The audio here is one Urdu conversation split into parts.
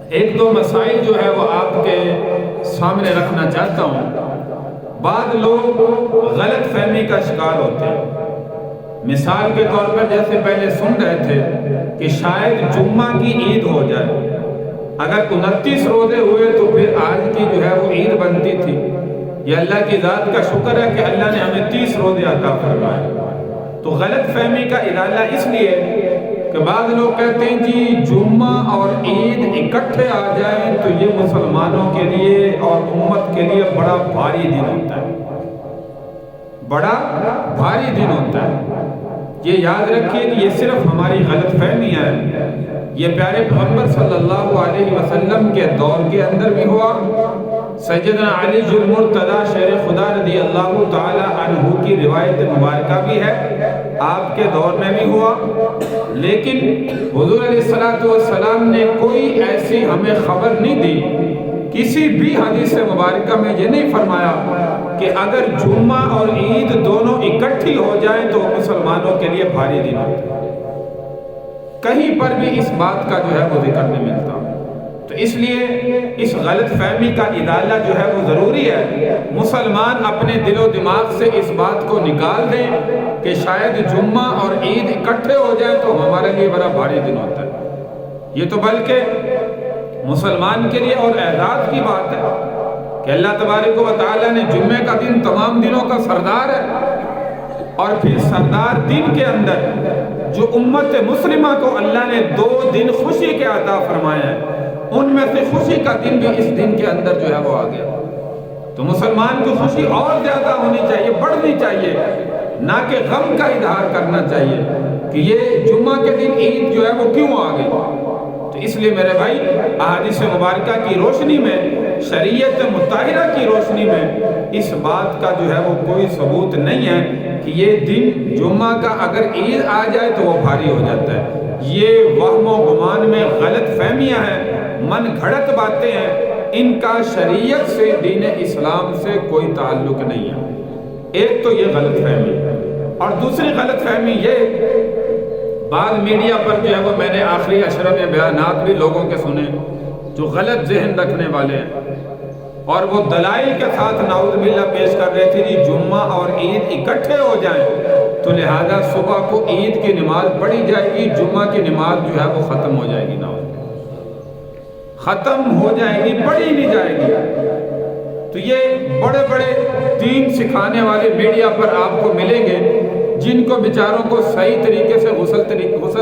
ایک دو مسائل جو ہے وہ آپ کے سامنے رکھنا چاہتا ہوں۔ بعض لوگ غلط فہمی کا شکار ہوتے ہیں۔ مثال کے طور پر جیسے پہلے سن رہے تھے کہ شاید جمعہ کی عید ہو جائے، اگر 29 روزے ہوئے تو پھر آج کی جو ہے وہ عید بنتی تھی۔ یہ اللہ کی ذات کا شکر ہے کہ اللہ نے ہمیں 30 روزے عطا فرمائے۔ تو غلط فہمی کا ارادہ اس لیے کہ بعض لوگ کہتے ہیں جی جمعہ اور عید اکٹھے آ جائیں تو یہ مسلمانوں کے لیے اور امت کے لیے بڑا بھاری دن ہوتا ہے، بڑا بھاری دن ہوتا ہے۔ یہ یاد رکھیے کہ یہ صرف ہماری غلط فہمی ہے۔ یہ پیارے پیغمبر صلی اللہ علیہ وسلم کے دور کے اندر بھی ہوا۔ سیدنا علی المرتضیٰ شیر خدا رضی اللہ تعالی عنہ کی روایت مبارکہ بھی ہے، آپ کے دور میں بھی ہوا۔ لیکن حضور علیہ السلام نے کوئی ایسی ہمیں خبر نہیں دی، کسی بھی حدیث مبارکہ میں یہ نہیں فرمایا کہ اگر جمعہ اور عید دونوں اکٹھی ہو جائیں تو مسلمانوں کے لیے بھاری دن ہوتا ہے۔ کہیں پر بھی اس بات کا جو ہے وہ ذکر نہیں ملتا۔ تو اس لیے اس غلط فہمی کا ازالہ جو ہے وہ ضروری ہے۔ مسلمان اپنے دل و دماغ سے اس بات کو نکال دیں کہ شاید جمعہ اور عید اکٹھے ہو جائیں تو ہمارے لیے بڑا بھاری دن ہوتا ہے۔ یہ تو بلکہ مسلمان کے لیے اور اعزاز کی بات ہے کہ اللہ تبارک و تعالیٰ نے جمعے کا دن تمام دنوں کا سردار ہے، اور پھر سردار دن کے اندر جو امت مسلمہ کو اللہ نے 2 دن خوشی کے عطا فرمائے ہیں، ان میں سے خوشی کا دن بھی اس دن کے اندر جو ہے وہ آ گیا۔ تو مسلمان کی خوشی اور زیادہ ہونی چاہیے، بڑھنی چاہیے، نہ کہ غم کا اظہار کرنا چاہیے کہ یہ جمعہ کے دن عید جو ہے وہ کیوں آ گئی۔ تو اس لیے میرے بھائی احادیث مبارکہ کی روشنی میں، شریعت مطہرہ کی روشنی میں اس بات کا جو ہے وہ کوئی ثبوت نہیں ہے کہ یہ دن جمعہ کا اگر عید آ جائے تو وہ بھاری ہو جاتا ہے۔ یہ وہم و گمان میں غلط فہمیاں ہیں، من گھڑت باتیں ہیں، ان کا شریعت سے، دین اسلام سے کوئی تعلق نہیں ہے۔ ایک تو یہ غلط فہمی، اور دوسری غلط فہمی یہ بعض میڈیا پر جو ہے وہ میں نے آخری اشرے میں بیانات بھی لوگوں کے سنے جو غلط ذہن رکھنے والے ہیں، اور وہ دلائل کے ساتھ نعوذ باللہ پیش کر رہے تھے کہ جمعہ اور عید اکٹھے ہو جائیں تو لہذا صبح کو عید کی نماز پڑھی جائے گی، جمعہ کی نماز جو ہے وہ ختم ہو جائے گی، ختم ہو جائے گی، پڑھی نہیں جائے گی۔ تو یہ بڑے بڑے دین سکھانے والے میڈیا پر آپ کو ملیں گے جن کو بیچاروں کو صحیح طریقے سے غسل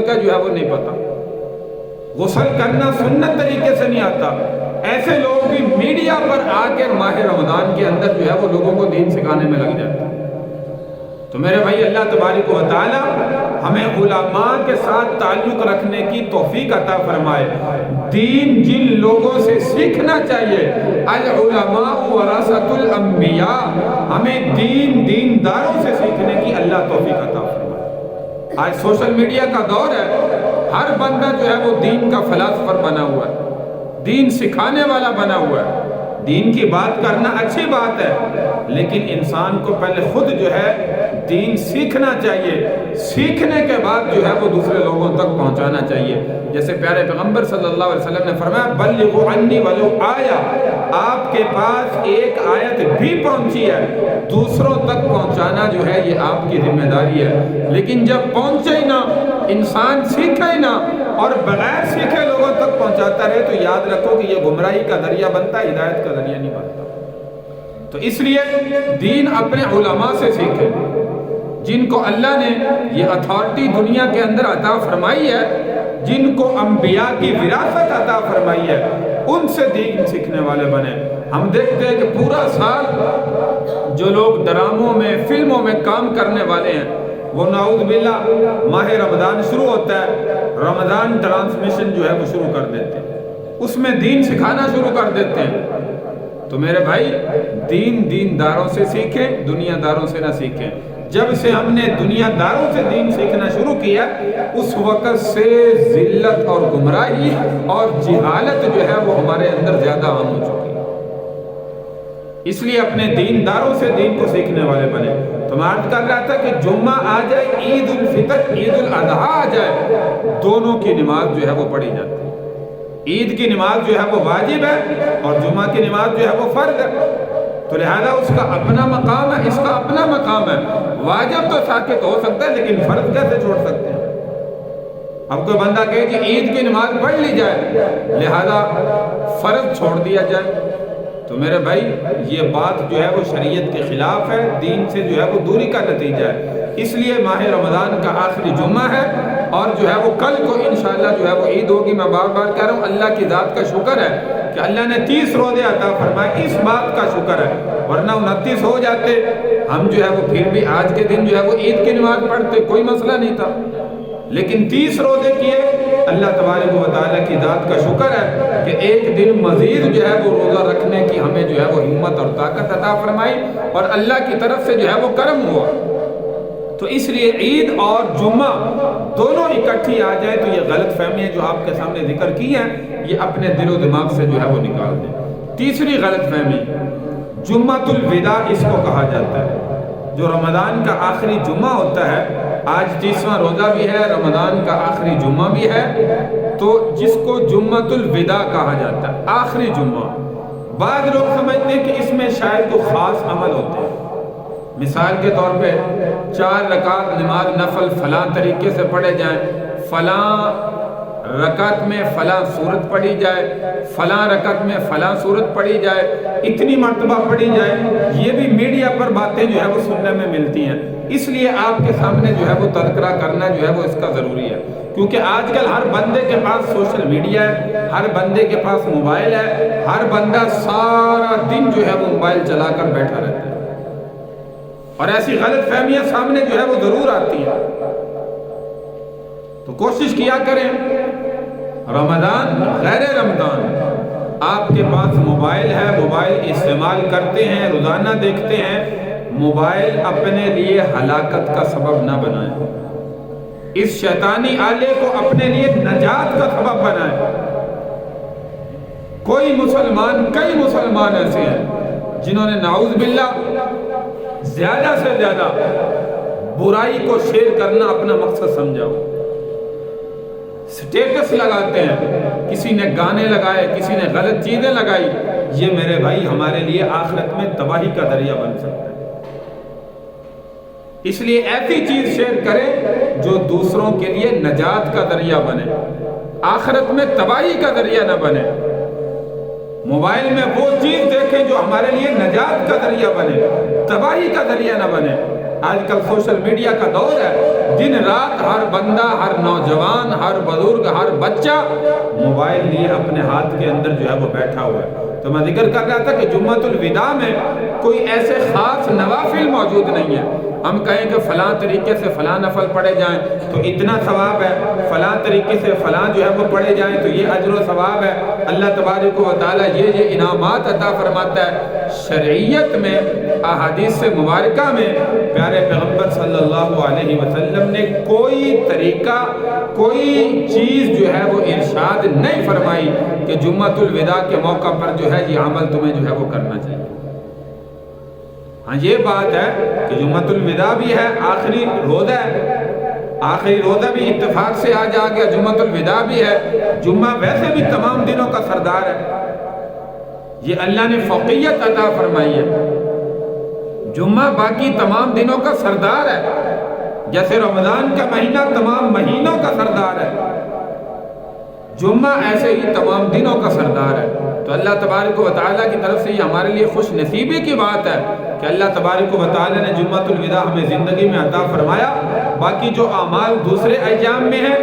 کا جو ہے وہ نہیں پتا، غسل کرنا سنت طریقے سے نہیں آتا۔ ایسے لوگ بھی میڈیا پر آ کے ماہ رمضان کے اندر جو ہے وہ لوگوں کو دین سکھانے میں لگ جاتا ہے۔ تو میرے بھائی اللہ تبارک و تعالی ہمیں علماء کے ساتھ تعلق رکھنے کی توفیق عطا فرمائے۔ دین جن لوگوں سے سیکھنا چاہیے، العلماء ورثۃ الانبیاء، ہمیں دین دینداروں سے سیکھنے کی اللہ توفیق عطا فرمائے۔ آج سوشل میڈیا کا دور ہے، ہر بندہ جو ہے وہ دین کا فلاسفر بنا ہوا ہے، دین سکھانے والا بنا ہوا ہے۔ دین کی بات کرنا اچھی بات ہے، لیکن انسان کو پہلے خود جو ہے دین سیکھنا چاہیے، سیکھنے کے بعد جو ہے وہ دوسرے لوگوں تک پہنچانا چاہیے۔ جیسے پیارے پیغمبر صلی اللہ علیہ وسلم نے فرمایا بلغوا عنی ولو آیا، آپ کے پاس ایک آیت بھی پہنچی ہے، دوسروں تک پہنچانا جو ہے یہ آپ کی ذمہ داری ہے۔ لیکن جب پہنچے ہی نہ، انسان سیکھے ہی نہ، اور بغیر سیکھے لوگوں تک پہنچاتا رہے تو یاد رکھو کہ یہ گمراہی کا ذریعہ بنتا ہے، ہدایت کا ذریعہ نہیں بنتا۔ تو اس لیے دین اپنے علماء سے سیکھے، جن کو اللہ نے یہ اتھارٹی دنیا کے اندر عطا فرمائی ہے، جن کو انبیاء کی وراثت عطا فرمائی ہے، ان سے دین سیکھنے والے بنے۔ ہم دیکھتے ہیں کہ پورا سال جو لوگ ڈراموں میں، فلموں میں کام کرنے والے ہیں، وہ نعوذ باللہ ماہ رمضان شروع ہوتا ہے، رمضان ٹرانسمیشن جو ہے وہ شروع کر دیتے ہیں، اس میں دین سکھانا شروع کر دیتے ہیں۔ تو میرے بھائی دین دینداروں سے سیکھیں، دنیا داروں سے نہ سیکھیں۔ جب سے ہم نے دنیا داروں سے دین سیکھنا شروع کیا، اس وقت سے ذلت اور گمراہی اور جہالت جو ہے وہ ہمارے اندر زیادہ عام ہو چکی ہے۔ اس لیے اپنے دینداروں سے دین کو سیکھنے والے بنے۔ تو میں عرض کر رہا تھا کہ جمعہ آ جائے، عید الفطر، عید الاضحیٰ آ جائے، دونوں کی نماز جو ہے وہ پڑھی جاتی ہے۔ عید کی نماز جو ہے وہ واجب ہے اور جمعہ کی نماز جو ہے وہ فرض ہے، تو لہذا اس کا اپنا مقام ہے، اس کا اپنا مقام ہے۔ واجب تو ساکت ہو سکتا ہے لیکن فرض کیسے چھوڑ سکتے ہیں؟ اب کوئی بندہ کہے کہ عید کی نماز پڑھ لی جائے لہذا فرض چھوڑ دیا جائے، تو میرے بھائی یہ بات جو ہے وہ شریعت کے خلاف ہے، دین سے جو ہے وہ دوری کا نتیجہ ہے۔ اس لیے ماہ رمضان کا آخری جمعہ ہے اور جو ہے وہ کل کو انشاءاللہ جو ہے وہ عید ہوگی۔ میں بار بار کہہ رہا ہوں اللہ کی ذات کا شکر ہے کہ اللہ نے 30 روزے عطا فرمائے، اس بات کا شکر ہے، ورنہ 29 ہو جاتے ہم جو ہے وہ پھر بھی آج کے دن جو ہے وہ عید کی نماز پڑھتے، کوئی مسئلہ نہیں تھا، لیکن 30 روزے کیے۔ اللہ تبارک و تعالیٰ کی ذات کا شکر ہے کہ ایک دن مزید جو ہے وہ روزہ رکھنے کی ہمیں جو ہے وہ ہمت اور طاقت عطا فرمائی اور اللہ کی طرف سے جو ہے وہ کرم ہوا۔ تو اس لیے عید اور جمعہ دونوں اکٹھی آ جائے تو یہ غلط فہمیاں جو آپ کے سامنے ذکر کی ہیں یہ اپنے دل و دماغ سے جو ہے وہ نکال دیں۔ تیسری غلط فہمی، جمعۃ الوداع اس کو کہا جاتا ہے، جو رمضان کا آخری جمعہ ہوتا ہے۔ آج 30واں روزہ بھی ہے، رمضان کا آخری جمعہ بھی ہے، تو جس کو جمعۃ الوداع کہا جاتا ہے، آخری جمعہ۔ بعض لوگ سمجھتے ہیں کہ اس میں شاید کوئی خاص عمل ہوتے ہیں، مثال کے طور پہ 4 رکعت نماز نفل فلاں طریقے سے پڑھے جائیں، فلاں رکعت میں فلاں سورت پڑھی جائے، فلاں رکعت میں فلاں سورت پڑھی جائے، اتنی مرتبہ پڑھی جائے، یہ بھی میڈیا پر باتیں جو ہے وہ سننے میں ملتی ہیں۔ اس لیے آپ کے سامنے جو ہے وہ تذکرہ کرنا جو ہے وہ اس کا ضروری ہے، کیونکہ آج کل ہر بندے کے پاس سوشل میڈیا ہے، ہر بندے کے پاس موبائل ہے، ہر بندہ سارا دن جو ہے وہ موبائل چلا کر بیٹھا رہتا ہے اور ایسی غلط فہمیاں سامنے جو ہے وہ ضرور آتی ہیں۔ تو کوشش کیا کریں رمضان غیر رمضان آپ کے پاس موبائل ہے، موبائل استعمال کرتے ہیں، روزانہ دیکھتے ہیں، موبائل اپنے لیے ہلاکت کا سبب نہ بنائیں، اس شیطانی آلے کو اپنے لیے نجات کا سبب بنائیں۔ کئی مسلمان ایسے ہیں جنہوں نے نعوذ باللہ زیادہ سے زیادہ برائی کو شیئر کرنا اپنا مقصد سمجھا ہو، سٹیٹس لگاتے ہیں، کسی نے گانے لگائے، کسی نے غلط چیزیں لگائی، یہ میرے بھائی ہمارے لیے آخرت میں تباہی کا ذریعہ بن سکتا ہے۔ اس لیے ایسی چیز شیئر کریں جو دوسروں کے لیے نجات کا ذریعہ بنے، آخرت میں تباہی کا ذریعہ نہ بنے۔ موبائل میں وہ چیز دیکھیں جو ہمارے لیے نجات کا ذریعہ بنے، تباہی کا ذریعہ نہ بنے۔ آج کل سوشل میڈیا کا دور ہے، دن رات ہر بندہ، ہر نوجوان، ہر بزرگ، ہر بچہ موبائل لیے اپنے ہاتھ کے اندر جو ہے وہ بیٹھا ہوا ہے۔ تو میں ذکر کر رہا تھا کہ جمعۃ الوداع میں کوئی ایسے خاص نوافل موجود نہیں ہے، ہم کہیں کہ فلاں طریقے سے فلاں نفل پڑھے جائیں تو اتنا ثواب ہے، فلاں طریقے سے فلاں جو ہے وہ پڑھے جائیں تو یہ اجر و ثواب ہے، اللہ تبارک و تعالیٰ یہ انعامات عطا فرماتا ہے۔ شرعیت میں، احادیث مبارکہ میں پیارے پیغمبر صلی اللہ علیہ وسلم نے کوئی طریقہ، کوئی چیز جو ہے وہ ارشاد نہیں فرمائی کہ جمعۃ الوداع کے موقع پر جو ہے یہ عمل تمہیں جو ہے وہ کرنا چاہیے۔ ہاں یہ بات ہے کہ جمعۃ الوداع بھی ہے، آخری روزہ ہے، آخری روزہ بھی اتفاق سے آج آ گیا، جمعۃ الوداع بھی ہے۔ جمعہ ویسے بھی تمام دنوں کا سردار ہے، یہ اللہ نے فوقیت عطا فرمائی ہے۔ جمعہ باقی تمام دنوں کا سردار ہے، جیسے رمضان کا مہینہ تمام مہینوں کا سردار ہے، جمعہ ایسے ہی تمام دنوں کا سردار ہے۔ تو اللہ تبارک و تعالیٰ کی طرف سے یہ ہمارے لیے خوش نصیبی کی بات ہے کہ اللہ تبارک و تعالیٰ نے جمعۃ الوداع ہمیں زندگی میں عطا فرمایا۔ باقی جو اعمال دوسرے ایام میں ہیں،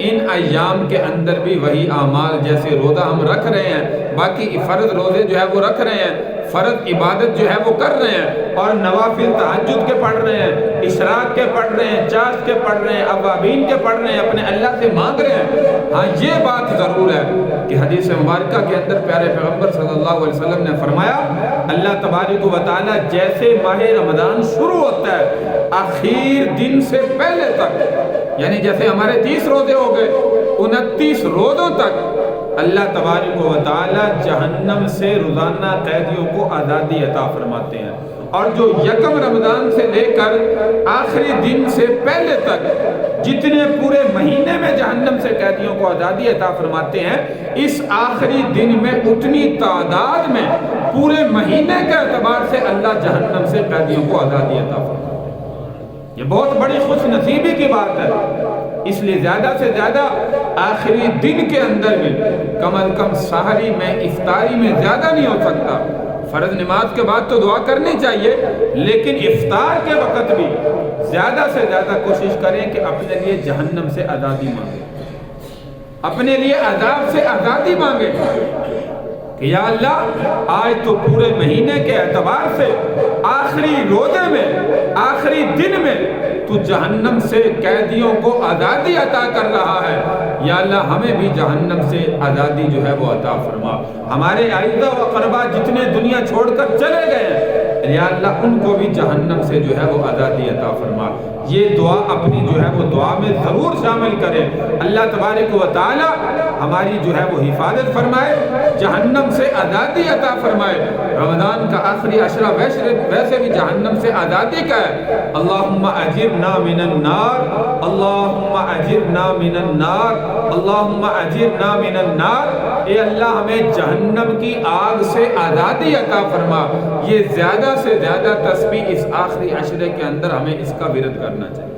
ان ایام کے اندر بھی وہی اعمال، جیسے روزہ ہم رکھ رہے ہیں، باقی فرض روزے جو ہے وہ رکھ رہے ہیں، فرض عبادت جو ہے وہ کر رہے ہیں، اور نوافل تہجد کے پڑھ رہے ہیں، اشراق کے پڑھ رہے ہیں، چاش کے پڑھ رہے ہیں، اوابین کے پڑھ رہے ہیں، اپنے اللہ سے مانگ رہے ہیں۔ ہاں یہ بات ضرور ہے کہ حدیث مبارکہ کے اندر پیارے پیغمبر صلی اللہ علیہ وسلم نے فرمایا، اللہ تبارک و تعالیٰ جیسے ماہ رمضان شروع ہوتا ہے آخر دن سے پہلے تک، یعنی جیسے ہمارے 30 روزے ہو گئے، 29 روزوں تک اللہ تبارک و تعالی جہنم سے روزانہ قیدیوں کو آزادی عطا فرماتے ہیں، اور جو یکم رمضان سے لے کر آخری دن سے پہلے تک جتنے پورے مہینے میں جہنم سے قیدیوں کو آزادی عطا فرماتے ہیں، اس آخری دن میں اتنی تعداد میں پورے مہینے کے اعتبار سے اللہ جہنم سے قیدیوں کو آزادی عطا فرماتے ہیں۔ یہ بہت بڑی خوش نصیبی کی بات ہے، اس لیے زیادہ سے زیادہ آخری دن کے اندر میں کم از کم سحری میں افطاری میں زیادہ نہیں ہو سکتا، فرض نماز کے بعد تو دعا کرنی چاہیے، لیکن افطار کے وقت بھی زیادہ سے زیادہ کوشش کریں کہ اپنے لیے جہنم سے آزادی مانگیں، اپنے لیے عذاب سے آزادی مانگیں کہ یا اللہ آج تو پورے مہینے کے اعتبار سے آخری روزے میں آخری دن میں تو جہنم سے قیدیوں کو آزادی عطا کر رہا ہے، یا اللہ ہمیں بھی جہنم سے آزادی جو ہے وہ عطا فرما، ہمارے اعزا و اقربا جتنے دنیا چھوڑ کر چلے گئے ہیں یا اللہ ان کو بھی جہنم سے جو ہے وہ آزادی عطا فرما۔ یہ دعا اپنی جو ہے وہ دعا میں ضرور شامل کریں، اللہ تبارک و تعالی ہماری جو ہے وہ حفاظت فرمائے، جہنم سے آزادی عطا فرمائے۔ رمضان کا آخری عشرہ ویسے بھی جہنم سے آزادی کا ہے۔ اللہم اجرنا من النار، اللہم اجرنا من النار، اللہم اجرنا من النار۔ اے اللہ ہمیں جہنم کی آگ سے آزادی عطا فرما۔ یہ زیادہ سے زیادہ تسبیح اس آخری عشرے کے اندر ہمیں اس کا ورد کرنا چاہیے۔